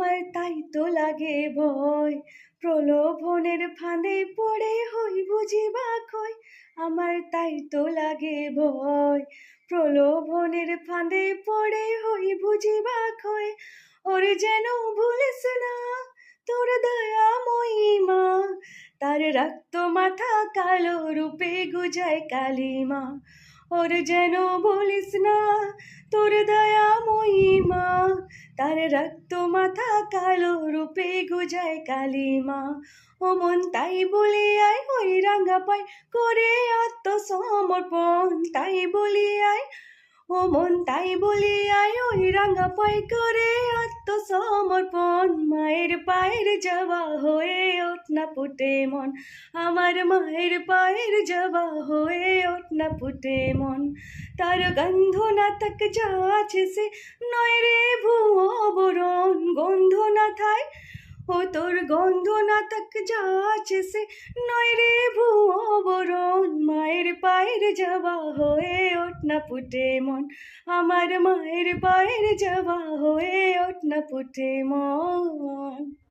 আমার তাই তো লাগে ভয়, প্রলোভনের ফাঁদে পড়ে হই বুঝি বাখয়। আমার তাই তো লাগে ভয়, প্রলোভনের ফাঁদে পড়ে হই বুঝি বাখয়। ওরে যেন ভুলিস না তোর দয়াময়ী মা, তার রক্ত মাথা কালো রূপে গুজায় কালিমা। ওর যেন বলিস না তোর দয়াময়ী মা, তার রক্ত মাথা কালো রূপে গুজায় কালিমা। ও মন তাই বলে আয় ওই রাঙা পায় করে আত্মসমর্পণ, তাই বলি আয় ও মন তাই বলি আয় ওই রাঙা পায় করে আত্মসমর্পণ। মায়ের পায়ের জবা হয়ে ওঠ না ফুটে মন, আমার মায়ের পায়ের জবা হয়ে ওঠ না ফুটে মন। তার গন্ধ না তাক যা আছে সে নয় রে ভুয়ো বরণ, গন্ধ না থাই ও তোর গন্ধ না তাক যা আছে সে নয় রে ভুয়ো বরণ। মায়ের পায়ের জবা হয়ে ওঠ না ফুটে মন, আমার মায়ের পায়ের জবা হয়ে ওঠ না ফুটে মন।